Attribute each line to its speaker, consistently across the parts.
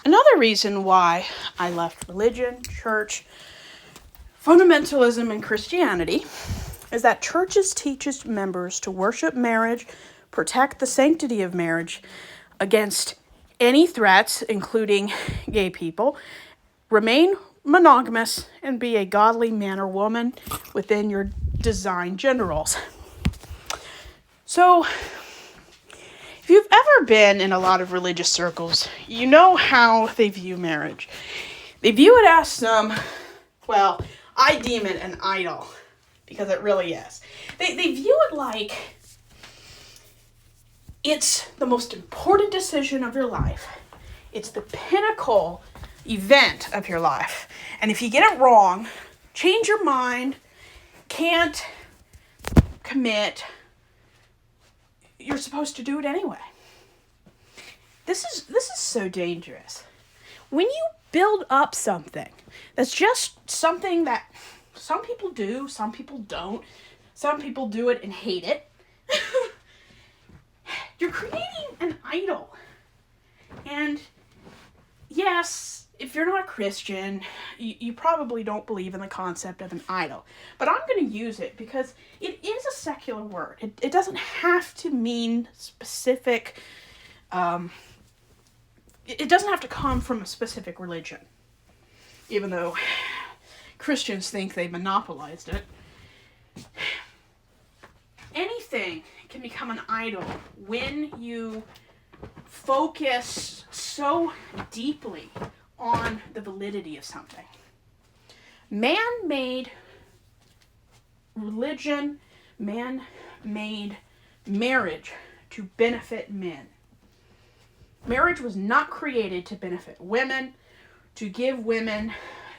Speaker 1: Another reason why I left religion, church, fundamentalism, and Christianity is that churches teach its members to worship marriage, protect the sanctity of marriage against any threats, including gay people, remain monogamous, and be a godly man or woman within your design gender roles. So, if you've ever been in a lot of religious circles, you know how they view marriage. They view it as I deem it an idol, because it really is. They view it like it's the most important decision of your life. It's the pinnacle event of your life. And if you get it wrong, change your mind, can't commit, you're supposed to do it anyway. This is so dangerous. When you build up something that's just something that some people do, some people don't, some people do it and hate it, you're creating an idol. And yes, if you're not Christian, you probably don't believe in the concept of an idol. But I'm going to use it because it is a secular word. It doesn't have to mean specific, it doesn't have to come from a specific religion. Even though Christians think they monopolized it. Anything can become an idol when you focus so deeply on the validity of something. Man-made religion, man-made marriage to benefit men. Marriage was not created to benefit women, to give women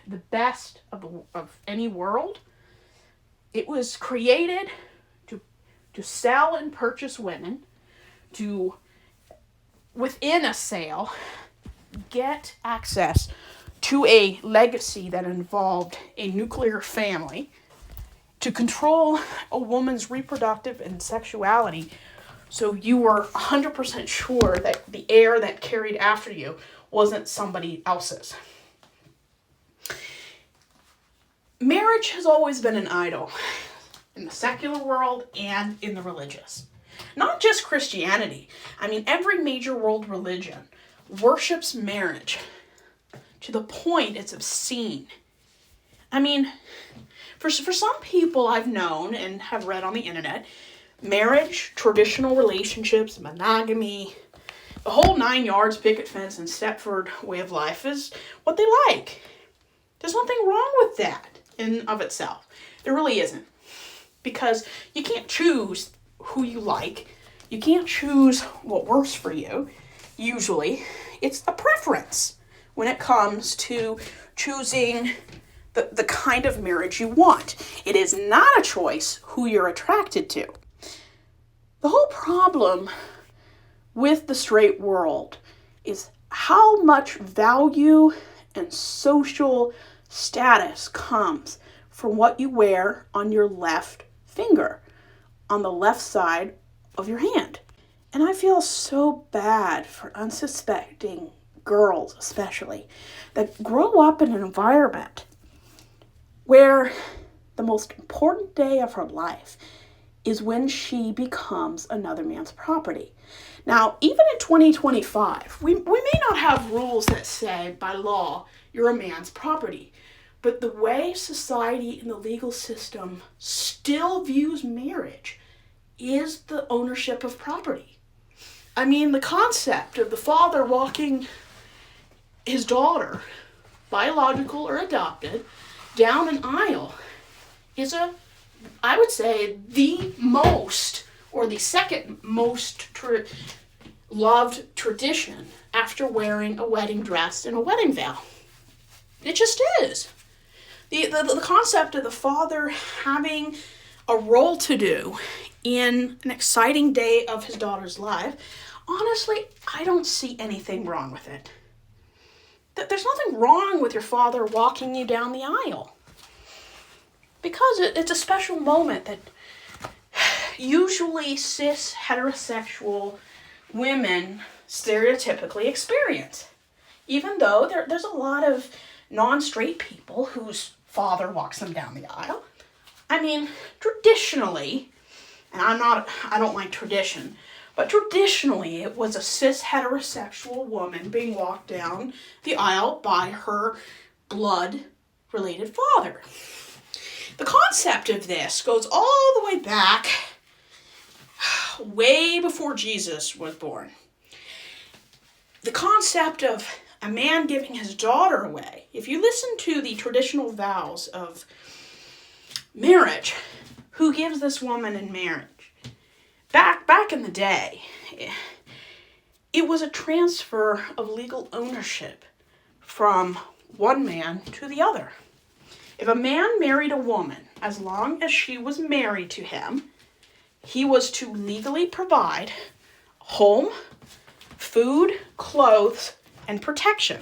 Speaker 1: the best of any world. It was created to sell and purchase women, to, within a sale, get access to a legacy that involved a nuclear family, to control a woman's reproductive and sexuality, so you were 100% sure that the heir that carried after you wasn't somebody else's. Marriage has always been an idol in the secular world and in the religious. Not just Christianity. I mean, every major world religion worships marriage to the point it's obscene. I mean, for some people I've known and have read on the internet, marriage, traditional relationships, monogamy, the whole 9 yards, picket fence, and Stepford way of life is what they like. There's nothing wrong with that in of itself. There really isn't. Because you can't choose who you like. You can't choose what works for you. Usually, it's a preference when it comes to choosing the kind of marriage you want. It is not a choice who you're attracted to. The whole problem with the straight world is how much value and social status comes from what you wear on your left finger, on the left side of your hand. And I feel so bad for unsuspecting girls, especially, that grow up in an environment where the most important day of her life is when she becomes another man's property. Now, even in 2025, we may not have rules that say, by law, you're a man's property. But the way society and the legal system still views marriage is the ownership of property. I mean, the concept of the father walking his daughter, biological or adopted, down an aisle is I would say, the most, or the second most loved tradition after wearing a wedding dress and a wedding veil. It just is. The concept of the father having a role to do in an exciting day of his daughter's life, honestly, I don't see anything wrong with it. There's nothing wrong with your father walking you down the aisle. Because it's a special moment that usually cis heterosexual women stereotypically experience. Even though there's a lot of non-straight people whose father walks them down the aisle. I mean, traditionally, and I don't like tradition, but traditionally it was a cis heterosexual woman being walked down the aisle by her blood-related father. The concept of this goes all the way back, way before Jesus was born. The concept of a man giving his daughter away. If you listen to the traditional vows of marriage, who gives this woman in marriage? Back in the day, it was a transfer of legal ownership from one man to the other. If a man married a woman, as long as she was married to him, he was to legally provide home, food, clothes, and protection.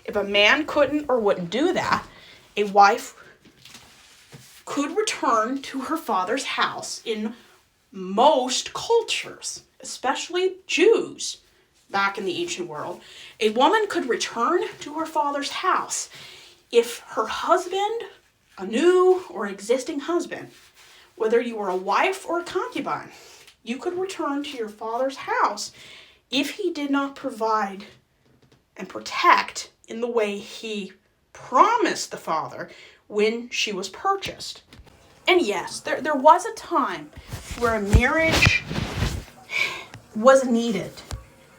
Speaker 1: If a man couldn't or wouldn't do that, a wife could return to her father's house. In most cultures, especially Jews back in the ancient world, a woman could return to her father's house if her husband, a new or existing husband, whether you were a wife or a concubine, you could return to your father's house if he did not provide and protect in the way he promised the father when she was purchased. And yes, there was a time where a marriage was needed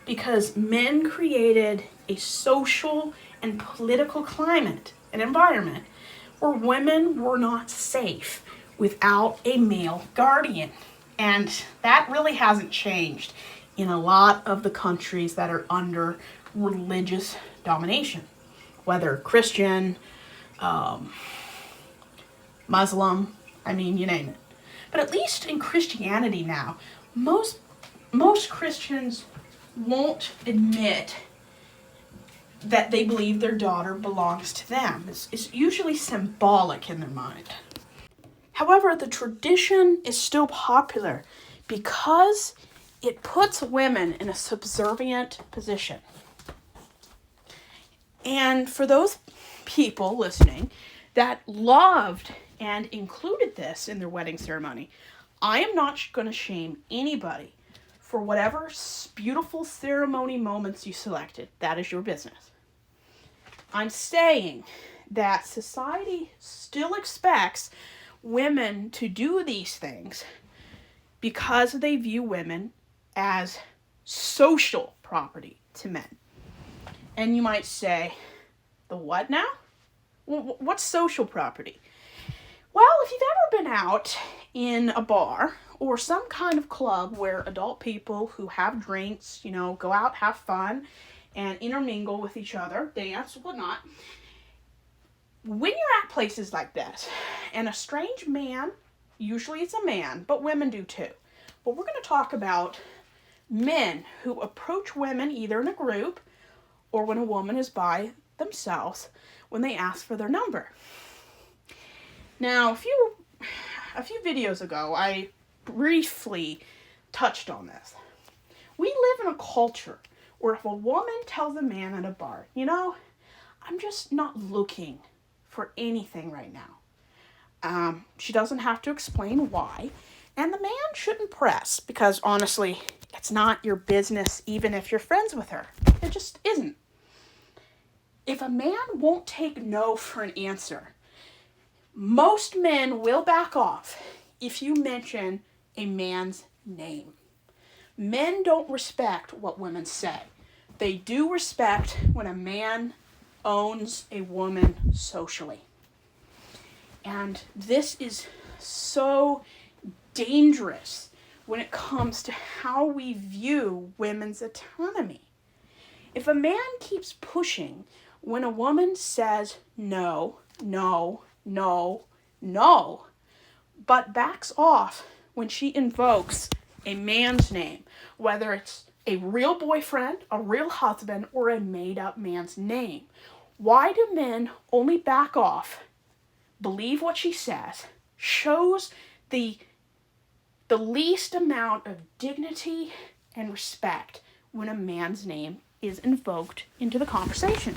Speaker 1: because men created a social and political climate, an environment where women were not safe without a male guardian. And that really hasn't changed in a lot of the countries that are under religious domination, whether Christian, Muslim, you name it. But at least in Christianity now, most Christians won't admit that they believe their daughter belongs to them. It's usually symbolic in their mind. However, the tradition is still popular because it puts women in a subservient position. And for those people listening that loved and included this in their wedding ceremony, I am not going to shame anybody for whatever beautiful ceremony moments you selected. That is your business. I'm saying that society still expects women to do these things because they view women as social property to men. And you might say, the what now? What's social property? Well, if you've ever been out in a bar or some kind of club where adult people who have drinks, go out, have fun, and intermingle with each other, dance, whatnot, when you're at places like this, and a strange man, usually it's a man, but women do too, but we're going to talk about men who approach women either in a group or when a woman is by themselves when they ask for their number. Now, a few videos ago, I briefly touched on this. We live in a culture where if a woman tells a man at a bar, I'm just not looking for anything right now. She doesn't have to explain why. And the man shouldn't press because honestly, it's not your business even if you're friends with her. It just isn't. If a man won't take no for an answer, most men will back off if you mention a man's name. Men don't respect what women say. They do respect when a man owns a woman socially. And this is so dangerous when it comes to how we view women's autonomy. If a man keeps pushing when a woman says no, no, no, no, but backs off when she invokes a man's name, whether it's a real boyfriend, a real husband, or a made-up man's name, why do men only back off, believe what she says, shows the least amount of dignity and respect when a man's name is invoked into the conversation.